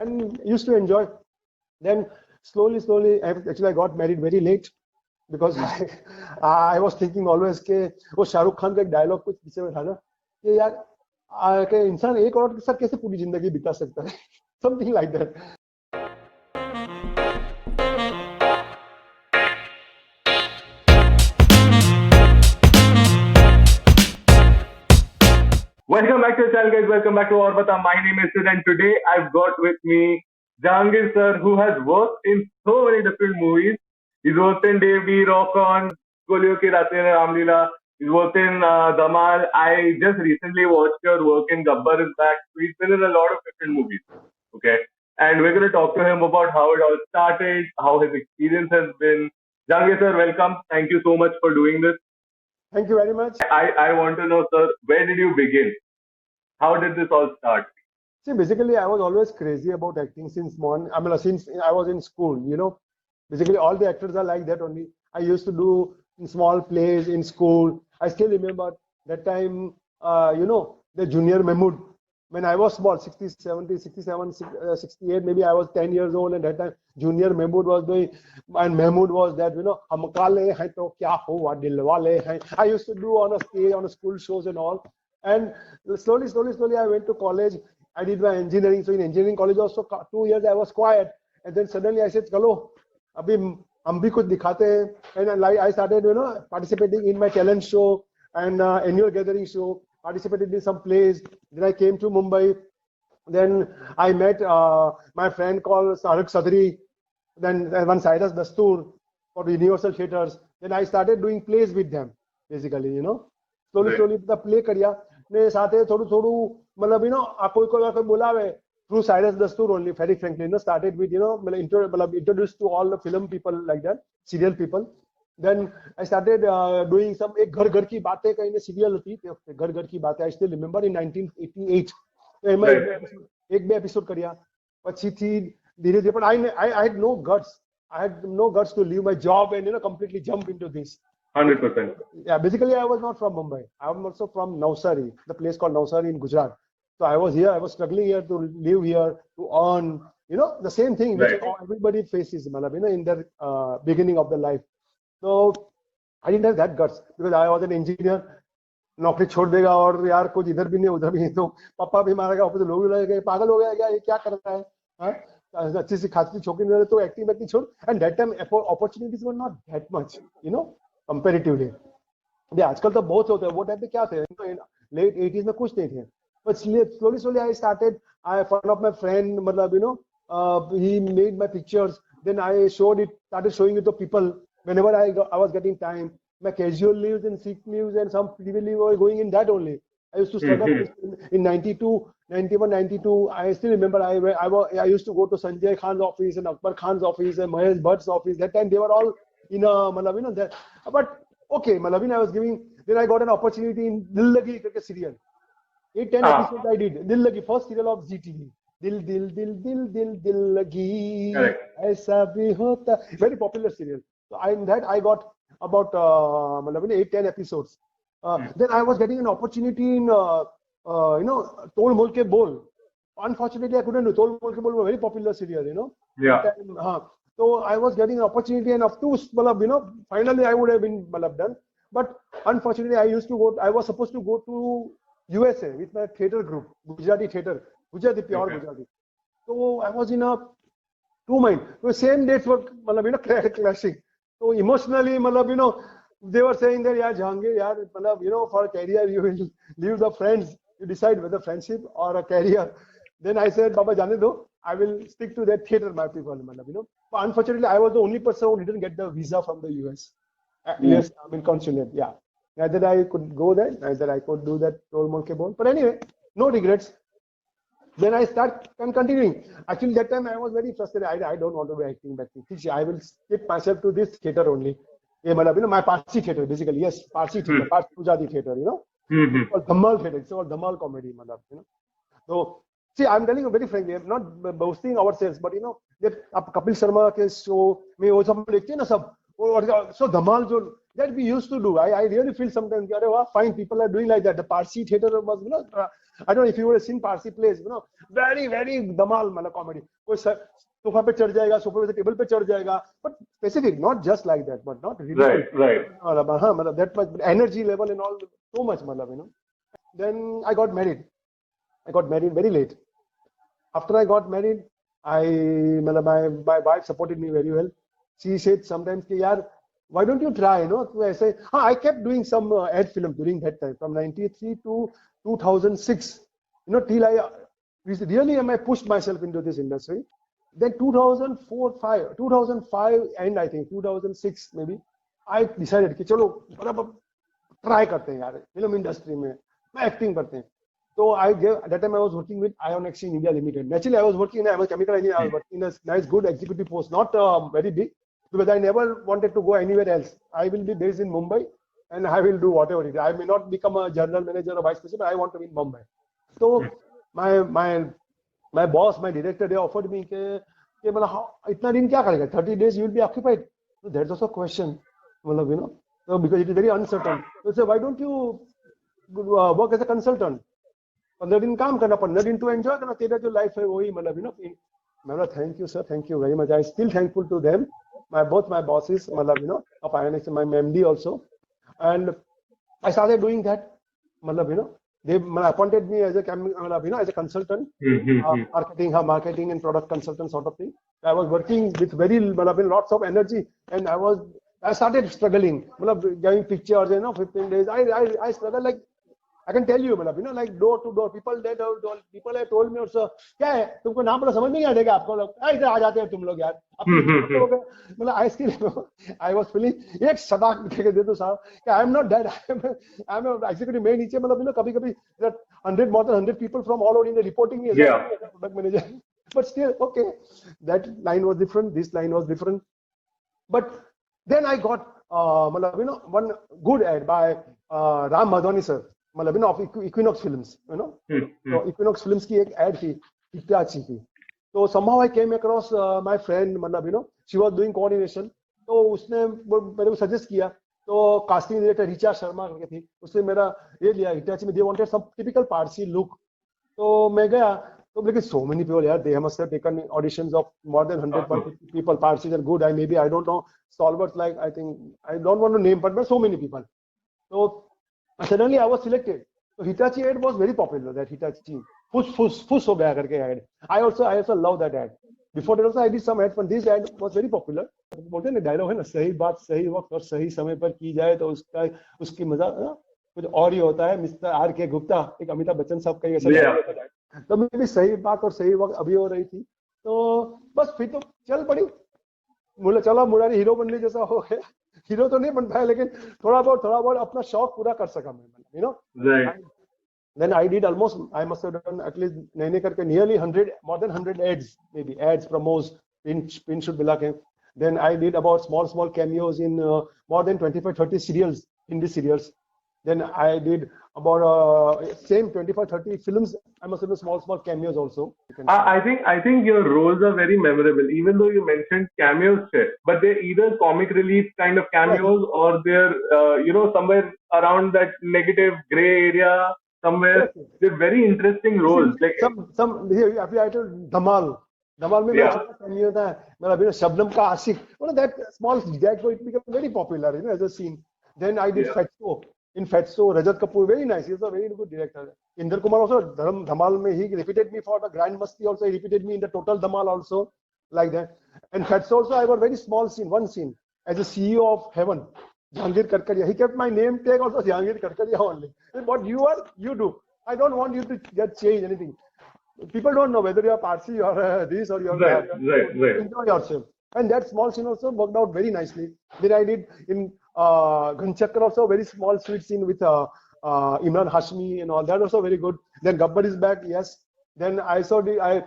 and used to enjoy. Then slowly, I got married very late because I was thinking always कि वो शाहरुख खान का एक dialogue कुछ पीछे में था ना कि यार कि इंसान एक औरत के साथ कैसे पूरी जिंदगी बिता सकता है, something like that. Welcome back to the channel, guys. Welcome back to Bata. My name is Sid, and today I've got with me Jehangir sir, who has worked in so many different movies. He's worked in Devi, Rock On, Golio Ki Raatein Ramleela. He's worked in Dhamaal. I just recently watched your work in Gabbar. In fact, he's been in a lot of different movies. Okay, and we're going to talk to him about how it all started, how his experience has been. Jehangir sir, welcome. Thank you so much for doing this. Thank you very much. I want to know, sir, where did you begin? How did this all start? See, basically, I was always crazy about acting since morning. I mean, since I was in school, you know. Basically, all the actors are like that only. I used to do small plays in school. I still remember that time, you know, the junior Mahmood. When I was small, 60, 70, 67, 68, maybe I was 10 years old, and that time Junior Mahmood was doing, and Mahmood was that, you know, hum kale hain to kya hua dilwale hain. I used to do on a stage, on a school shows and all. And slowly, I went to college. I did my engineering. So in engineering college also, 2 years I was quiet. And then suddenly I said, chalo, abhi hum bhi kuch dikhate hain. And I started, you know, participating in my talent show and annual gathering show. Participated in some plays. Then I came to Mumbai. Then I met my friend called Saruk Sadri. Then one Cyrus Dastur for Universal Theatres. Then I started doing plays with them, basically, you know. Slowly the play करिया ने साथे थोड़ू मतलब you know कोई बोलावे through Cyrus Dastur only, very frankly, you know, started with, you know, मतलब introduced to all the film people like that, serial people. Then I started doing some एक घर की बातें कहीं ने serial थी, घर की बातें, I still remember in 1988. एक बे episode करिया, પછી थी धीरे but I had no guts. I had no guts to leave my job and, you know, completely jump into this. 100%. Yeah, basically I was not from Mumbai. I'm also from Navsari, the place called Navsari in Gujarat. So I was here, I was struggling here to live here, to earn, you know, the same thing which everybody faces, you know, in their beginning of their life. So I didn't have that guts because I was an engineer. नौकरी छोड़ देगा और यार कुछ इधर भी नहीं उधर भी नहीं, तो पापा भी मारेगा, ऊपर से लोग भी लगेगा, पागल हो गया क्या, ये क्या कर रहा है, हाँ? अच्छी सी खासी छोकरी नहीं, तो एक्टिंग छोड़. And that time opportunities were not that much, you know, comparatively. आजकल तो बहुत होते हैं, वो टाइम पे क्या थे, लेट 80s में कुछ नहीं थे. But slowly I started. One of my friend, मतलब, you know, he made my pictures. Then I started showing it to people whenever I was getting time. My casual leaves and sick leaves and some TV leave were going in that only. I used to struggle in 92, 91, 92. I still remember I used to go to Sanjay Khan's office and Akbar Khan's office and Mahesh Bhatt's office. That time they were all in a, you know, that. But okay, I was giving. Then I got an opportunity in Dil Lagi serial. 8-10 episodes I did. Dil Lagi, first serial of ZTV. Dil Lagi. Aisa bhi hota. Very popular serial. So in that I got about 8-10 episodes. Then I was getting an opportunity in, you know, Tol Mol Ke Bol. Unfortunately, I couldn't do. Tol Mol Ke Bol was a very popular serial, you know. Yeah. So I was getting an opportunity, and up to, you know, finally I would have been done. But unfortunately, I was supposed to go to USA with my theatre group, Gujarati theatre, Gujarati, pure Gujarati. So I was in a two mind. The same dates were, you know, clashing. So emotionally, you know, they were saying that, yeah, Jehangir, you know, for a career, you will leave the friends. You decide whether friendship or a career. Then I said, Baba, jane do, I will stick to that theatre, my people, you know. But unfortunately, I was the only person who didn't get the visa from the US. Yes, I mean, consulate, yeah. Neither I could go there, neither I could do that Tol Mol Ke Bol. But anyway, no regrets. Then I start continuing. Actually, that time I was very frustrated. I don't want to be acting. I will stick myself to this theatre only. You know, my Parsi theatre, basically. Yes, Parsi theatre, Parsi Gujarati theatre, you know. It's called Dhamaal theatre. It's called Dhamaal comedy, you know. So, see, I'm telling you very frankly, I'm not boasting ourselves, but you know, that Kapil Sharma show, so Dhamaal, that we used to do. I really feel sometimes, fine, people are doing like that. The Parsi theatre was, you know, I don't know if you would have seen Parsi plays, very very धमाल मतलब comedy. कोई sofa पे चढ़ जाएगा, सोफे पे table पे चढ़ जाएगा, but specific, not just like that, but not ridiculous. Right. हाँ मतलब that much energy level and all, so much मतलब. Then I got married. I got married very late. After I got married, my wife supported me very well. She said sometimes कि यार, why don't you try, तो ऐसे I kept doing some ad film during that time from 93 to 2006, till I pushed myself into this industry. Then 2005 and I think 2006 maybe, I decided कि चलो try करते हैं यार film industry में acting करते हैं. So at that time I was working with Ionex in India Limited. Naturally, I was working in a chemical engineer. I was working in a nice, good executive post, not very big, because I never wanted to go anywhere else. I will be based in Mumbai, and I will do whatever it is. I may not become a general manager or vice president. I want to be in Mumbai. So my boss, my director, they offered me कि मतलब इतना दिन क्या करेगा? 30 days you will be occupied. So that's also a question, मतलब so because it is very uncertain. So say, why don't you work as a consultant? 15 दिन काम करना, 15 दिन तो एंजॉय करना, तेरा जो लाइफ है वही मतलब मैं बोला thank you sir, thank you very much. I still thankful to them, both my bosses, मतलब of INX, my MD also, and I started doing that. मतलब they appointed me as a as a consultant, marketing and product consultant sort of thing. I was working with very lots of energy, and I started struggling, giving pictures, 15 days. I struggled like, I can tell you, like door to door, people have told me also, क्या है तुमको नाम पता समझ नहीं आएगा आपको लोग, इधर आ जाते हैं तुम लोग यार. I was feeling एक सदाक देके दे दो साहब कि I am not dead, I am an executive. मेरे नीचे कभी कभी 100 more than 100 people from all over India reporting me as a product manager. But still, okay, that line was different, this line was different. But then I got one good ad by Ram Madhwani sir, मतलब of Equinox Films, So Equinox Films की एक ad थी Hitachi की. So somehow I came across my friend, मतलब she was doing coordination. तो उसने मेरे को suggest किया. तो casting director रिचा शर्मा करके थी, उसने मेरा ये लिया हिटाची में. They wanted some typical Parsi look. तो मैं गया, तो लेकिन so many people यार, they must have taken auditions of more than 100 people. Parsis are good. I don't know, stalwarts like, I think, I don't want to name, but so many people. So suddenly I was selected. So Hitachi ad was very popular. That Hitachi fuss ho gaya karke ad. I also love that ad. Before that also I did some ad, but this ad was very popular. बोलते हैं ना dialogue है ना, सही बात सही वक्त और सही समय पर की जाए तो उसकी मजा कुछ और ही होता है. मिस्टर आर के गुप्ता, एक अमिताभ बच्चन साहब का ऐसा. तो मैं भी सही बात और सही वक्त अभी हो रही थी, तो बस फिर तो चल पड़ी. बोले चलो मुरारी हीरो बनने जैसा हो गया. हीरो तो नहीं बन पाया, लेकिन थोड़ा बहुत अपना शौक पूरा कर सका मैं, Right. Then I did almost, I must have done at least नैने करके nearly 100, more than 100 ads, maybe ads, promos, pin shoot मिला के. Then I did about small cameos in more than 25-30 serials, Hindi serials. Then I did about same 25-30 films. I must have done small cameos also. I think your roles are very memorable, even though you mentioned cameos, but they're either comic relief kind of cameos, or they're somewhere around that negative gray area somewhere. They're very interesting roles. Like some here, I told Dhamaal में मेरा छोटा cameo था, मेरा शबनम का आशिक. That small gag, it became very popular, as a scene. Then I did Fatso. In Fatso, Rajat Kapoor, very nice. He's a very good director. Inder Kumar also, Dhamaal mein, he repeated me for the Grand Masti also. He repeated me in the Total Dhamaal also, like that. And Fatso also, I have a very small scene, one scene, as a CEO of Heaven, Jehangir Karkaria. He kept my name tag also, Jehangir Karkaria only. And what you are, you do. I don't want you to change anything. People don't know whether you are Parsi or this or you are right. Enjoy yourself. And that small scene also worked out very nicely. Then I did in Ghanchakar also, very small sweet scene with Imran Hashmi and all. That also very good. Then Gabbar is back, yes. Then I saw the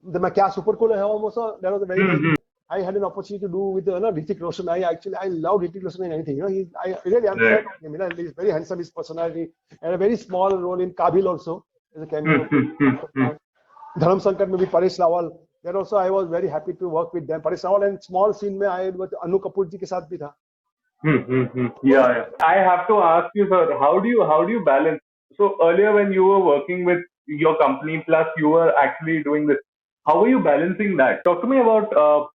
Kya Super Cool Hai also. That was a very nice. I had an opportunity to do with Hrithik Roshan. I love Hrithik Roshan in anything. I really am fan of him. He's very handsome, his personality, and a very small role in Kabil also as a cameo. Dharam Sankar maybe Paresh Rawal. Then also I was very happy to work with them. Paresh Rawal, and small scene में I with Anu Kapoor ji के साथ भी था. Yeah. I have to ask you, sir, how do you balance So earlier when you were working with your company plus you were actually doing this, how were you balancing that? Talk to me about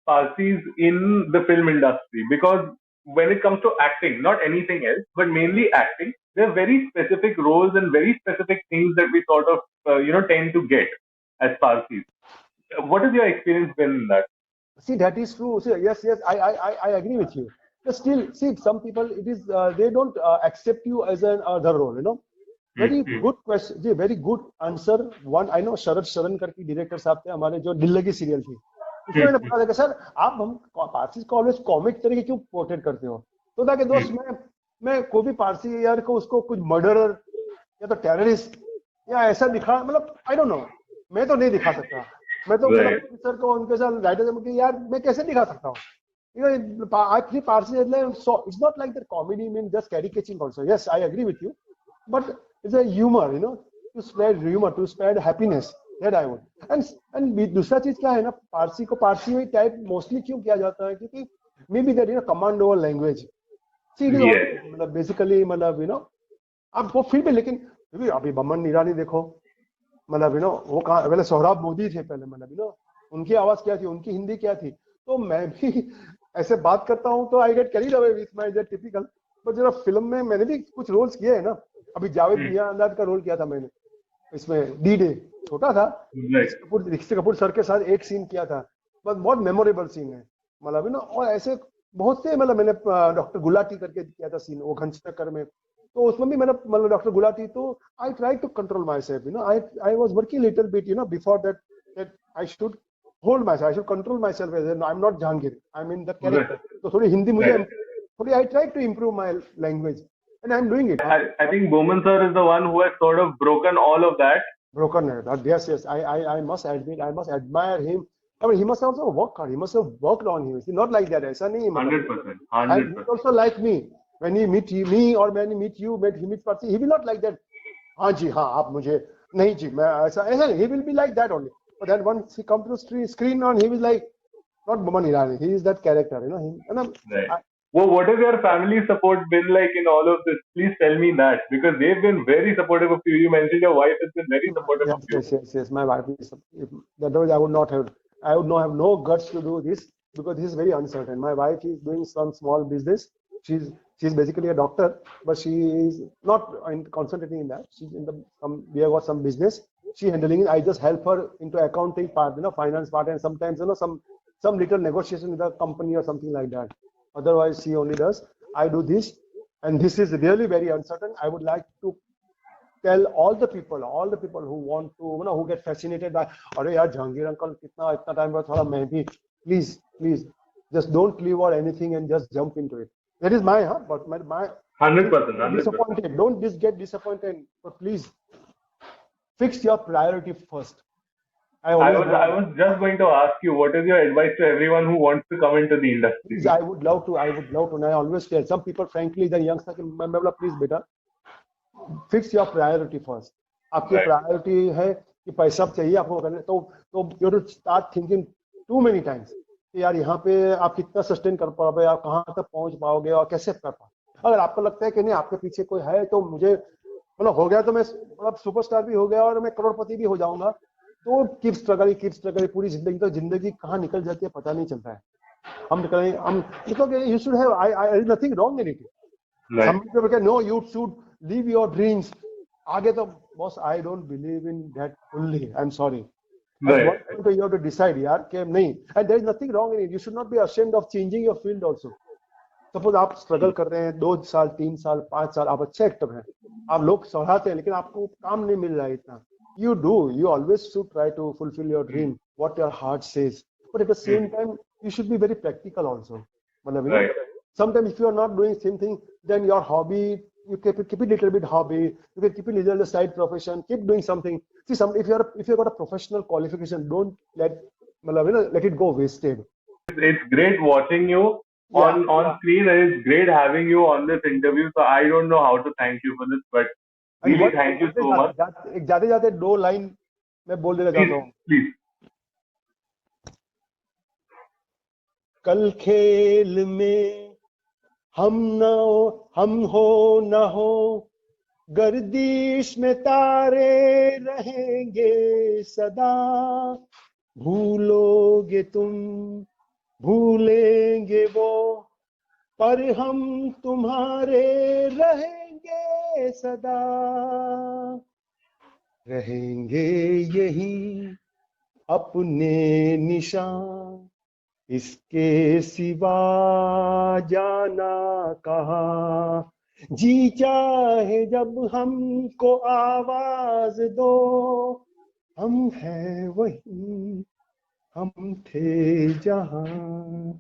Parsis in the film industry, because when it comes to acting, not anything else, but mainly acting, there are very specific roles and very specific things that we sort of tend to get as Parsis. What has your experience been in that? See, that is true. See, yes, yes, I agree with you. But still, see, some people, it is, they don't accept you as an other role, you know. Very Hmm. good question, ji, very good answer. One, I know शरद शरण करके director साहब थे हमारे जो दिल लगी serial थी, उसमें मैंने Hmm. बोला था कि सर आप हम पारसी को ऑलवेज कॉमिक तरीके क्यों पोर्ट्रेट करते हो, तो था कि दोस्त Hmm. मैं कोई भी पारसी यार को उसको कुछ मर्डरर या तो टेररिस्ट या ऐसा दिखा, मतलब आई डोंट नो, मैं तो नहीं दिखा सकता। मैं तो मतलब Right. प्रोड्यूसर को उनके साथ राइटर कि यार मैं कैसे दिखा सकता हूँ, you know, I think Parsi is like, so it's not like the comedy mean just caricaturing also. Yes, I agree with you, but it's a humor, you know, to spread humor, to spread happiness. That I would. And दूसरा चीज क्या है ना, पारसी को पारसी में type mostly क्यों किया जाता है, क्योंकि may be that you know command over language, see it is Yes. मतलब बेसिकली मतलब यू नो, अब वो फिर भी लेकिन अभी बमन ईरानी देखो, मतलब यू नो वो कहाँ, पहले सोहराब मोदी थे पहले, मतलब यू नो उनकी आवाज क्या थी, उनकी हिंदी क्या थी, तो मैं भी ऐसे बात करता हूँ तो I get carried away with my that typical. पर जरा फिल्म में मैंने भी कुछ रोल्स किए हैं ना, अभी जावेद Hmm. मियां अंदाज का रोल किया था मैंने इसमें डी डे, छोटा था, Right. ऋषि कपूर सर के साथ एक सीन किया था, बस बहुत मेमोरेबल सीन है, मतलब ना, और ऐसे बहुत से, मतलब मैंने डॉक्टर गुलाटी करके किया था सीन वो घंटाकर में, तो उसमें भी मैंने मतलब डॉक्टर गुलाटी, तो I try to control myself, you know, I was working little bit, you know, before that that I should hold myself, I should control myself, I am not Jahangir, I am in the Right. Character, तो थोड़ी हिंदी मुझे, Right. थोड़ी I try to improve my language and I am doing it. I think Bowman sir is the one who has sort of broken all of that. Broken head. Yes, yes. I must admit, I must admire him. I mean, he must also work hard. He must have worked on him. It's not like that. ऐसा नहीं है, मतलब, you know. 100%. And he's 100%. also like me. When he meet me or when he meet you, when he meets Parsi, he will not like that. हाँ जी, हाँ आप मुझे नहीं जी, मैं ऐसा ऐसा नहीं. He will be like that only. But then once he come to the screen on, he will like not Boman Irani. He is that character, you know. Right. Well, what has your family support been like in all of this? Please tell me that, because they've been very supportive of you. You mentioned your wife has been very supportive Yes, of you. yes, yes, yes. My wife is. Otherwise, I would not have no guts to do this because this is very uncertain. My wife is doing some small business. She's she's basically a doctor, but she is not concentrating in that. She's in the we have got some business. She handling it. I just help her into accounting part, you know, finance part, and sometimes you know some little negotiation with the company or something like that. Otherwise, she only does. I do this, and this is really very uncertain. I would like to tell all the people who want to, you know, who get fascinated by, अरे यार Jahangir uncle कितना इतना time बाद थोड़ा मैं भी, please just don't leave or anything and just jump into it. That is my, huh? But my 100%. 100%. disappointed. Don't just get disappointed, but please fix your priority first. I I always was I want. was just going to ask you, what is your advice to everyone who wants to come into the Please, industry? I would love to. And I always tell some people, frankly, the youngsters, please, beta, fix your priority first. आपकी Right. Priority है कि पैसा चाहिए आपको करने, तो you to start thinking too many times कि यार यहाँ पे आप कितना सस्टेन कर पाओगे, आप कहाँ तक पहुंच पाओगे और कैसे कर पाओगे। अगर आपको लगता है कि नहीं आपके पीछे कोई है, तो मुझे मतलब हो गया तो मैं मतलब सुपरस्टार भी हो गया और मैं करोड़पति भी हो जाऊंगा, तो कीप स्ट्रगल पूरी जिंदगी, तो जिंदगी कहाँ निकल जाती है पता नहीं चलता है। हम मतलब you should have, I nothing wrong in it. Right. Some people say, no, you should live your dreams. आगे तो boss, I don't believe in that fully. I'm sorry. At Right. one point you have to decide यार कि नहीं, and there is nothing wrong in it. You should not be ashamed of changing your field also. Suppose आप struggle कर रहे हैं 2 साल 3 साल 5 साल, आप अच्छे एक्टर हैं, आप लोग सराहते हैं, लेकिन आपको काम नहीं मिल रहा है इतना, you always should try to fulfill your dream, what your heart says, but at the same time you should be very practical also, मतलब you know, Right. sometimes if you are not doing same thing, then your hobby, you keep it little bit hobby, you can keep it little side profession, keep doing something. See, if you've got a professional qualification, don't मतलब you know, let it go wasted. It's great watching you Yeah, on screen, and it's great having you on this interview. So I don't know how to thank you for this, but and really one thank you so much. एक जाते जाते 2 line मैं बोल देना चाहता Please, हूँ। please. कल खेल में हम हो न हो, गर्दिश में तारे रहेंगे सदा, भूलोगे तुम, भूलेंगे वो, पर हम तुम्हारे रहेंगे सदा, रहेंगे यही अपने निशान, इसके सिवा जाना कहाँ, जी चाहे जब हमको आवाज दो, हम हैं वही, हम थे जहां.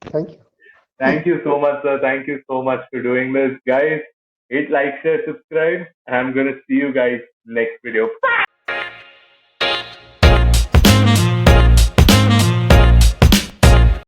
Thank you. Thank you so much, sir. Thank you so much for doing this. Guys, hit like, share, subscribe, and I'm gonna see you guys next video.